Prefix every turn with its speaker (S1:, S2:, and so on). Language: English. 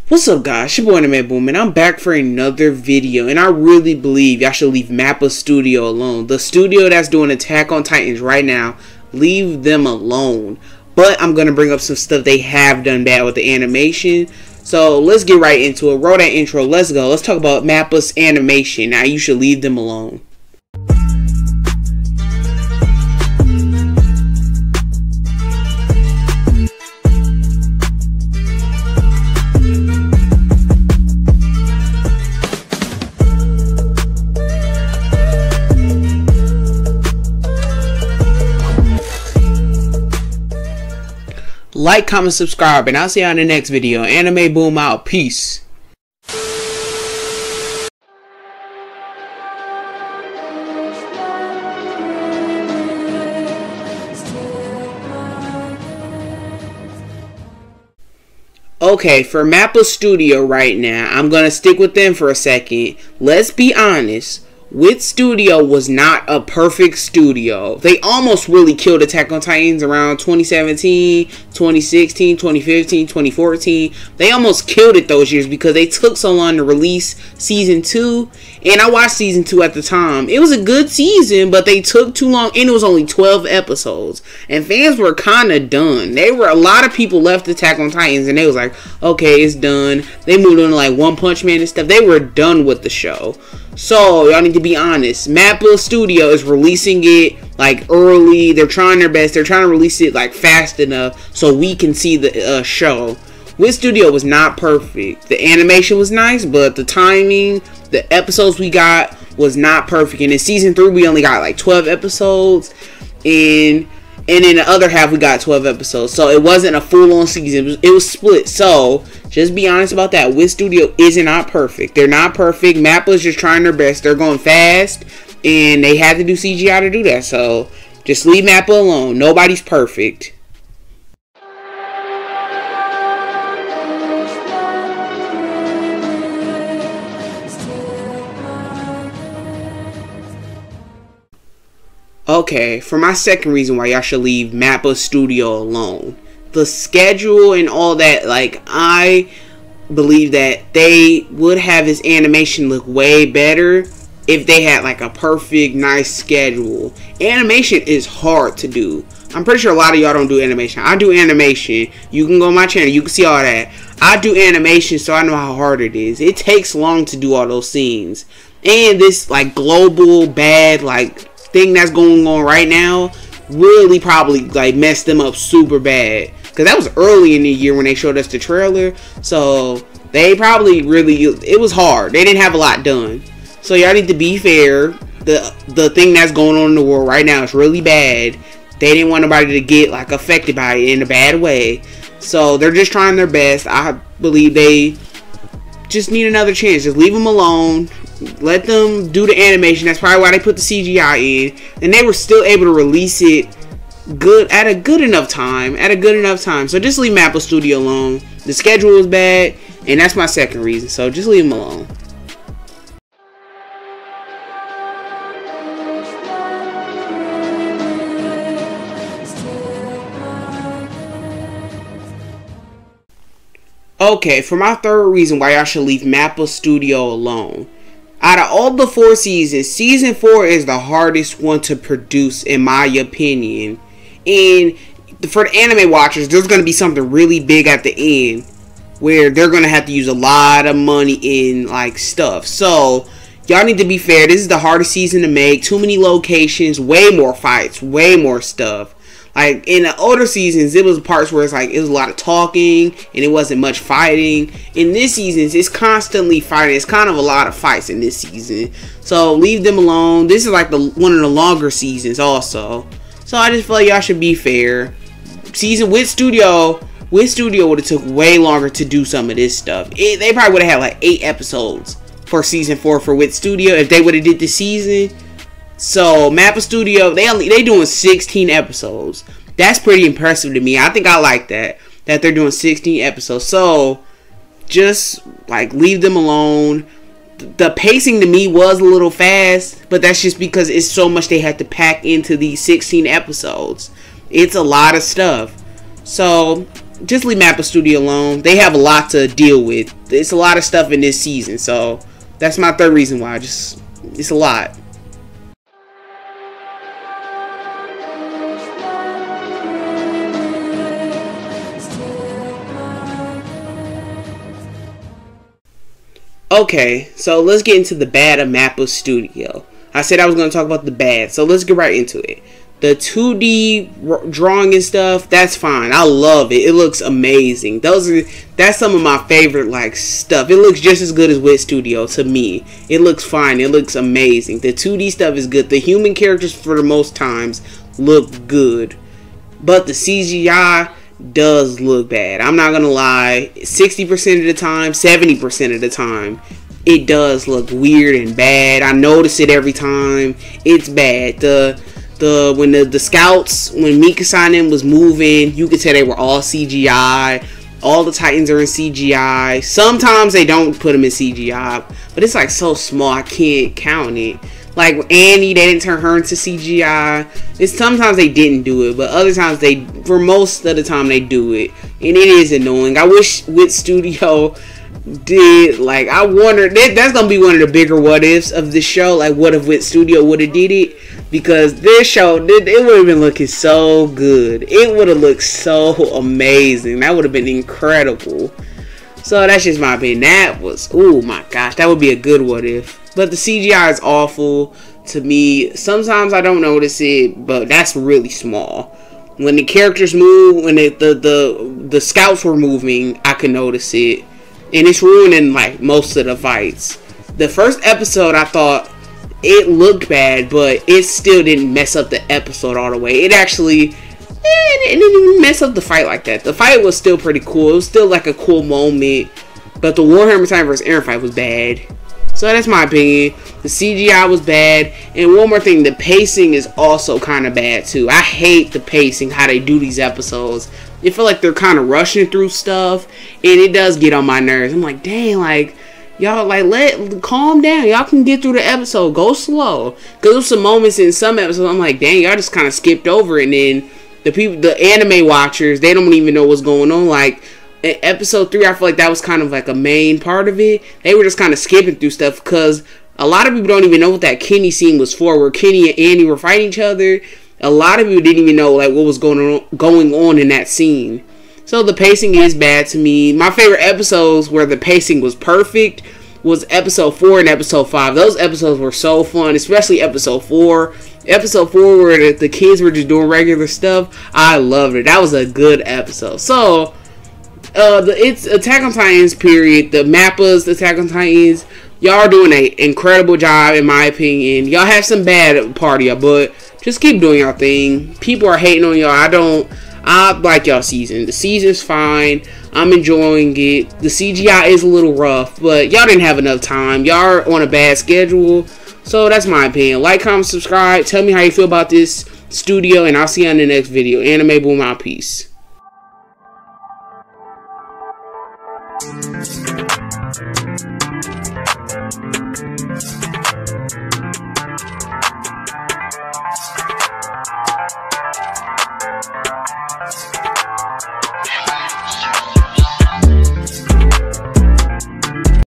S1: What's up, guys? It's your boy Mappa Boom, and I'm back for another video. And I really believe y'all should leave Mappa Studio alone. The studio that's doing Attack on Titans right now, leave them alone. But I'm gonna bring up some stuff they have done bad with the animation. So let's get right into it. Roll that intro. Let's go. Let's talk about Mappa's animation. Now you should leave them alone. Like, comment, subscribe, and I'll see you on the next video. Anime Boom out. Peace. Okay, for Mappa Studio right now, I'm gonna stick with them for a second. Let's be honest. Wit Studio was not a perfect studio. They almost really killed Attack on Titans around 2017, 2016, 2015, 2014. They almost killed it those years because they took so long to release season 2. And I watched season 2 at the time. It was a good season, but they took too long, and it was only 12 episodes. And fans were kind of done. A lot of people left Attack on Titans, and they was like, okay, it's done. They moved on to like One Punch Man and stuff. They were done with the show. So, y'all need to be honest. Mappa Studio is releasing it, like, early. They're trying their best. They're trying to release it, like, fast enough so we can see the show. Wit Studio was not perfect. The animation was nice, but the timing, the episodes we got was not perfect. And in Season 3, we only got, like, 12 episodes. And in the other half, we got 12 episodes. So, it wasn't a full-on season. It was split. So, just be honest about that. Wit Studio is not perfect. They're not perfect. Mappa's just trying their best. They're going fast, and they had to do CGI to do that. So, just leave Mappa alone. Nobody's perfect. Okay, for my second reason why y'all should leave Mappa Studio alone. The schedule and all that, like, I believe that they would have his animation look way better if they had like a perfect, nice schedule. Animation is hard to do. I'm pretty sure a lot of y'all don't do animation. I do animation. You can go on my channel, you can see all that. I do animation, so I know how hard it is. It takes long to do all those scenes. And this like global bad like thing that's going on right now really probably like messed them up super bad. Because that was early in the year when they showed us the trailer. So, they probably really... It was hard. They didn't have a lot done. So, y'all need to be fair. The thing that's going on in the world right now is really bad. They didn't want nobody to get, like, affected by it in a bad way. So, they're just trying their best. I believe they just need another chance. Just leave them alone. Let them do the animation. That's probably why they put the CGI in. And they were still able to release it at a good enough time. So just leave Mappa Studio alone. The schedule was bad, and that's my second reason. So just leave them alone. Okay, for my third reason why y'all should leave Mappa Studio alone. Out of all the 4 seasons, Season 4 is the hardest one to produce, in my opinion. And for the anime watchers, there's going to be something really big at the end where they're going to have to use a lot of money in like stuff. So, y'all need to be fair. This is the hardest season to make. Too many locations, way more fights, way more stuff. Like in the older seasons, it was parts where it's like it was a lot of talking and it wasn't much fighting. In this season, it's constantly fighting. It's kind of a lot of fights in this season. So, leave them alone. This is like one of the longer seasons also. So I just feel like y'all should be fair. Wit Studio would have took way longer to do some of this stuff. They probably would have had like 8 episodes for season 4 for Wit Studio if they would have did the season. So Mappa Studio, they doing 16 episodes. That's pretty impressive to me. I think I like that they're doing 16 episodes. So just like leave them alone. The pacing to me was a little fast, but that's just because it's so much they had to pack into these 16 episodes. It's a lot of stuff. So just leave Mappa Studio alone. They have a lot to deal with. It's a lot of stuff in this season, so that's my third reason why. Just, it's a lot. Okay, so let's get into the bad of Mappa Studio. I said I was going to talk about the bad, so let's get right into it. The 2D drawing and stuff, that's fine. I love it. It looks amazing. That's some of my favorite like stuff. It looks just as good as Wit Studio to me. It looks fine. It looks amazing. The 2D stuff is good. The human characters for the most times look good. But the CGI does look bad. I'm not gonna lie. 60% of the time, 70% of the time, it does look weird and bad. I notice it every time. It's bad. When the scouts, when Mikasa was moving, you could tell they were all CGI. All the Titans are in CGI. Sometimes they don't put them in CGI, but it's like so small I can't count it. Like Annie, they didn't turn her into CGI. Sometimes they didn't do it, but other times for most of the time they do it, and it is annoying. I wish Wit Studio did, like, I wonder, that's gonna be one of the bigger what ifs of the show. Like, what if Wit Studio would have did it? Because this show, it would have been looking so good. It would have looked so amazing. That would have been incredible. So that's just my opinion. That was, oh my gosh, that would be a good what if. But the CGI is awful to me. Sometimes I don't notice it, but that's really small. When the characters move, when the scouts were moving, I could notice it. And it's ruining like most of the fights. The first episode, I thought it looked bad, but it still didn't mess up the episode all the way. It actually, it didn't even mess up the fight like that. The fight was still pretty cool. It was still like a cool moment. But the Warhammer Titan vs. Eren fight was bad. So that's my opinion. The CGI was bad. And one more thing, the pacing is also kind of bad too. I hate the pacing, how they do these episodes. I feel like they're kind of rushing through stuff, and it does get on my nerves. I'm like, dang, like, y'all, like, calm down. Y'all can get through the episode. Go slow. Because there's some moments in some episodes, I'm like, dang, y'all just kind of skipped over it. And then the anime watchers, they don't even know what's going on. Like, in episode 3, I feel like that was kind of like a main part of it. They were just kind of skipping through stuff because a lot of people don't even know what that Kenny scene was for, where Kenny and Annie were fighting each other. A lot of people didn't even know like what was going on in that scene. So the pacing is bad to me. My favorite episodes where the pacing was perfect was episode 4 and episode 5. Those episodes were so fun, especially episode 4. Episode 4 where the kids were just doing regular stuff. I loved it. That was a good episode. So it's Attack on Titans period. The Mappa's Attack on Titans. Y'all are doing an incredible job in my opinion. Y'all have some bad part of y'all, but just keep doing y'all thing. People are hating on y'all. I like y'all season. The season's fine. I'm enjoying it. The CGI is a little rough, but y'all didn't have enough time. Y'all are on a bad schedule. So that's my opinion. Like, comment, subscribe. Tell me how you feel about this studio, and I'll see you on the next video. Anime Boom out. Peace.